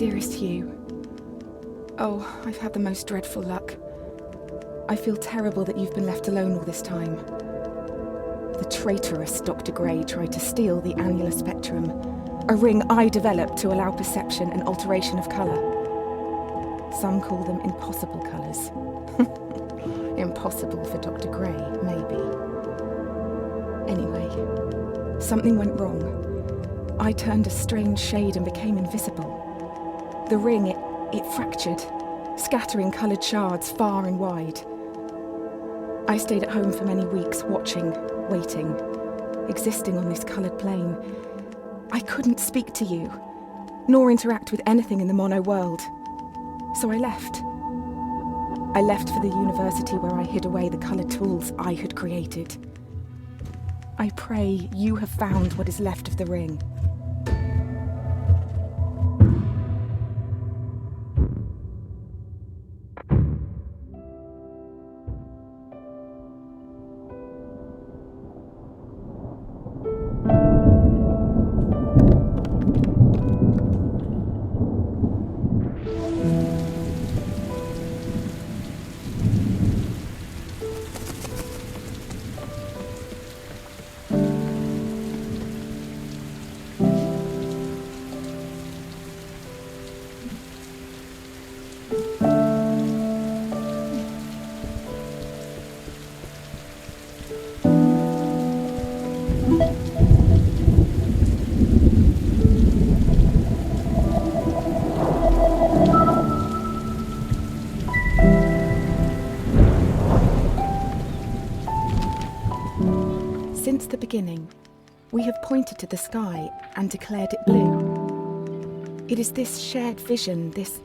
Dearest Hugh, oh, I've had the most dreadful luck. I feel terrible that you've been left alone all this time. The traitorous Dr. Gray tried to steal the annular spectrum, a ring I developed to allow perception and alteration of colour. Some call them impossible colours. Impossible for Dr. Gray, maybe. Anyway, something went wrong. I turned a strange shade and became invisible. The ring, it fractured, scattering coloured shards far and wide. I stayed at home for many weeks, watching, waiting, existing on this coloured plane. I couldn't speak to you, nor interact with anything in the mono world. So I left. I left for the university where I hid away the coloured tools I had created. I pray you have found what is left of the ring. Since the beginning, we have pointed to the sky and declared it blue. It is this shared vision, this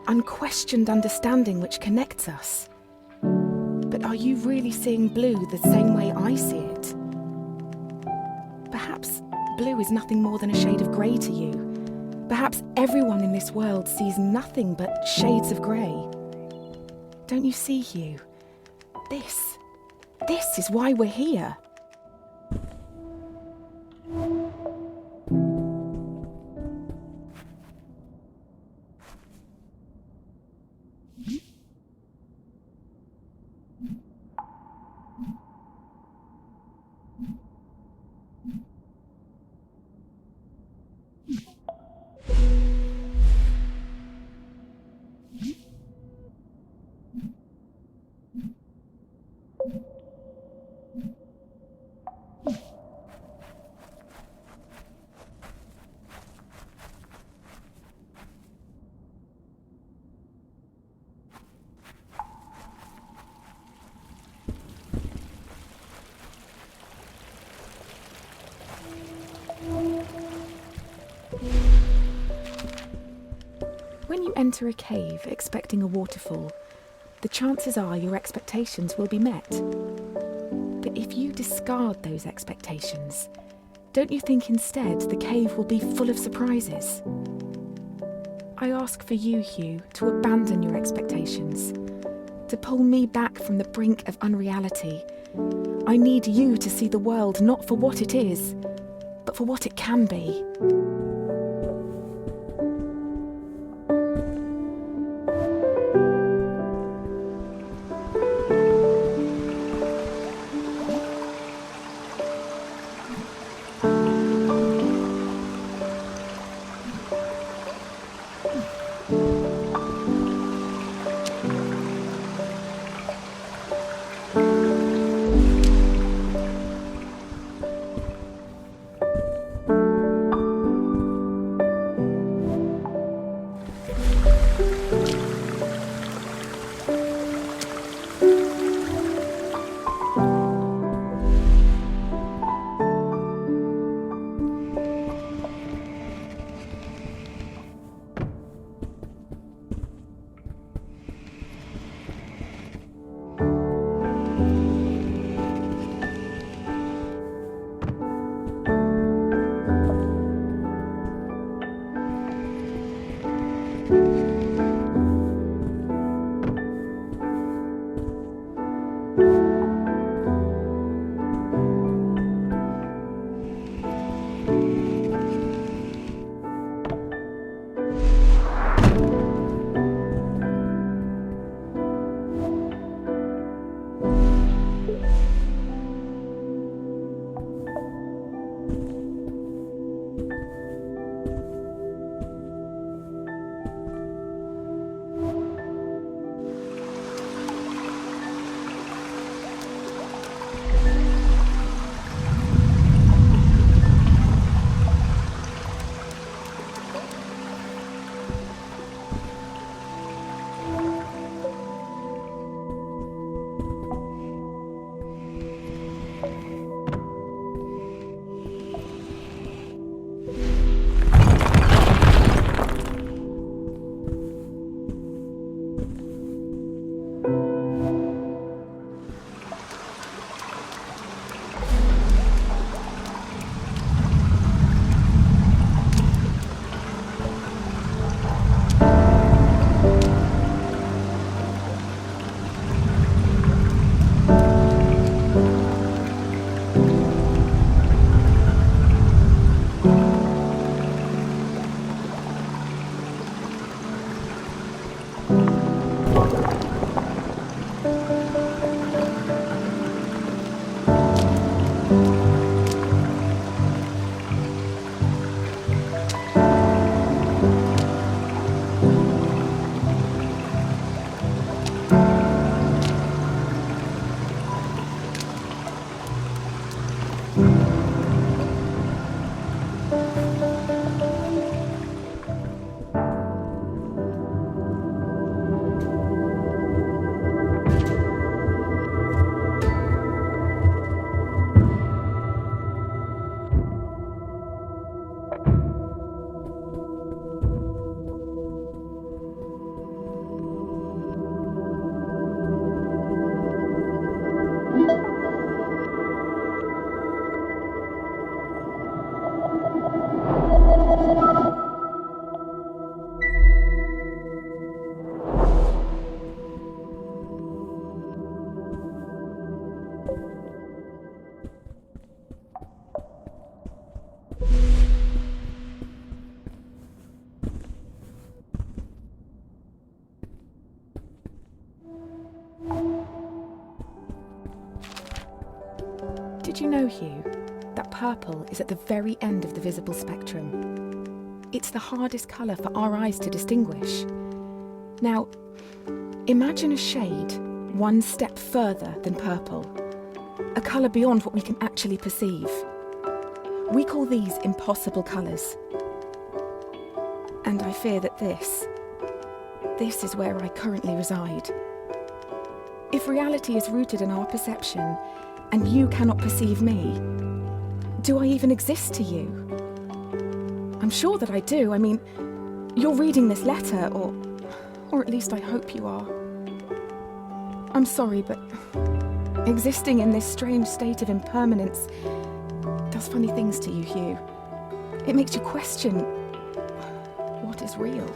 unquestioned understanding which connects us. But are you really seeing blue the same way I see it? Perhaps blue is nothing more than a shade of grey to you. Perhaps everyone in this world sees nothing but shades of grey. Don't you see, Hugh? This is why we're here. When you enter a cave expecting a waterfall, the chances are your expectations will be met. But if you discard those expectations, don't you think instead the cave will be full of surprises? I ask for you, Hugh, to abandon your expectations, to pull me back from the brink of unreality. I need you to see the world not for what it is, but for what it can be. you know, Hugh, that purple is at the very end of the visible spectrum? It's the hardest colour for our eyes to distinguish. Now, imagine a shade one step further than purple, a colour beyond what we can actually perceive. We call these impossible colours. And I fear that this is where I currently reside. If reality is rooted in our perception, and you cannot perceive me, do I even exist to you? I'm sure that I do. I mean, you're reading this letter, or at least I hope you are. I'm sorry, but existing in this strange state of impermanence does funny things to you, Hugh. It makes you question what is real.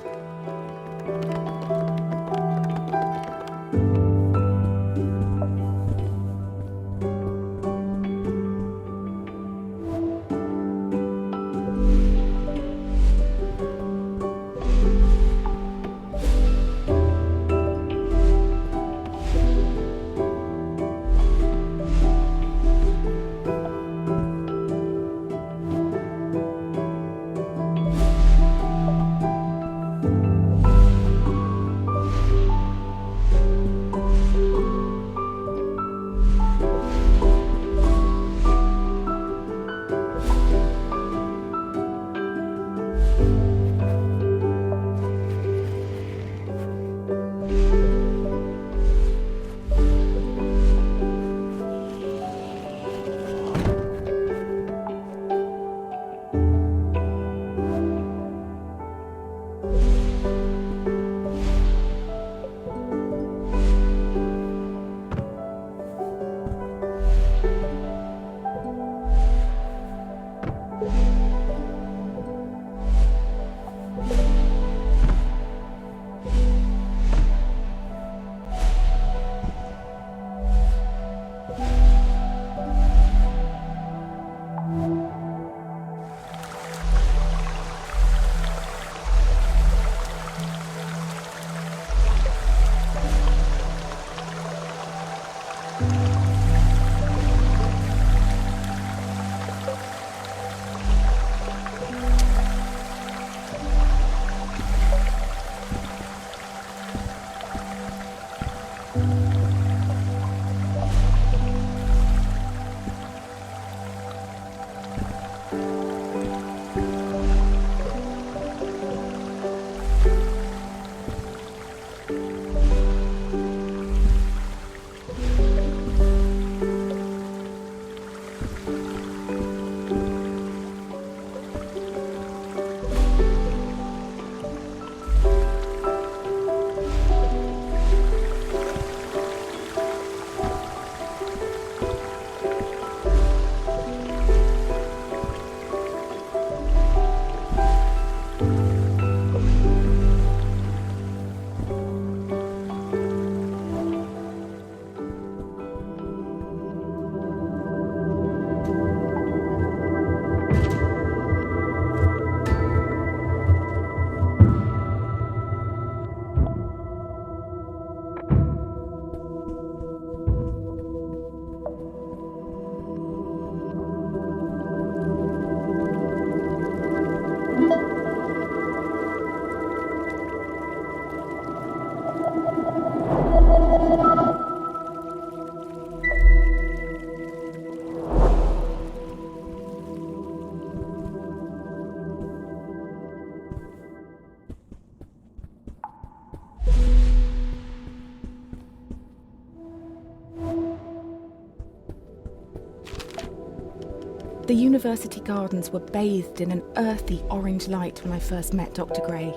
The university gardens were bathed in an earthy orange light when I first met Dr. Gray.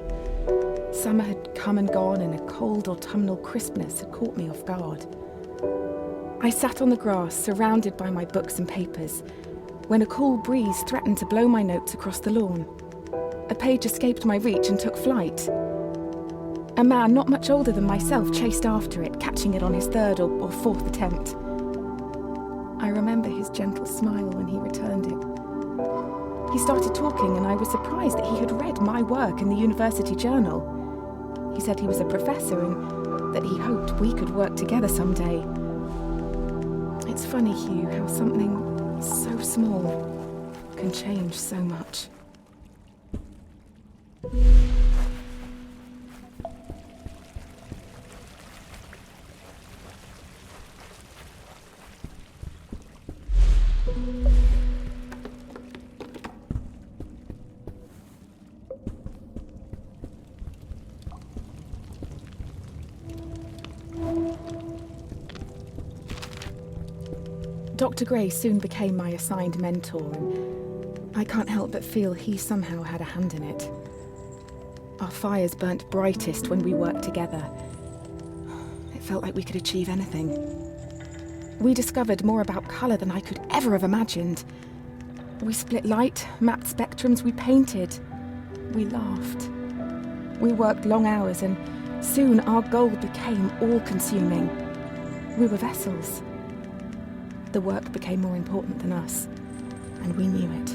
Summer had come and gone, and a cold autumnal crispness had caught me off guard. I sat on the grass, surrounded by my books and papers, when a cool breeze threatened to blow my notes across the lawn. A page escaped my reach and took flight. A man not much older than myself chased after it, catching it on his third or fourth attempt. I remember his gentle smile when he returned it. He started talking, and I was surprised that he had read my work in the university journal. He said he was a professor and that he hoped we could work together someday. It's funny, Hugh, how something So small, can change so much. Dr. Gray soon became my assigned mentor, and I can't help but feel he somehow had a hand in it. Our fires burnt brightest when we worked together. It felt like we could achieve anything. We discovered more about colour than I could ever have imagined. We split light, mapped spectrums, we painted. We laughed. We worked long hours, and soon our goal became all-consuming. We were vessels. The work became more important than us, and we knew it.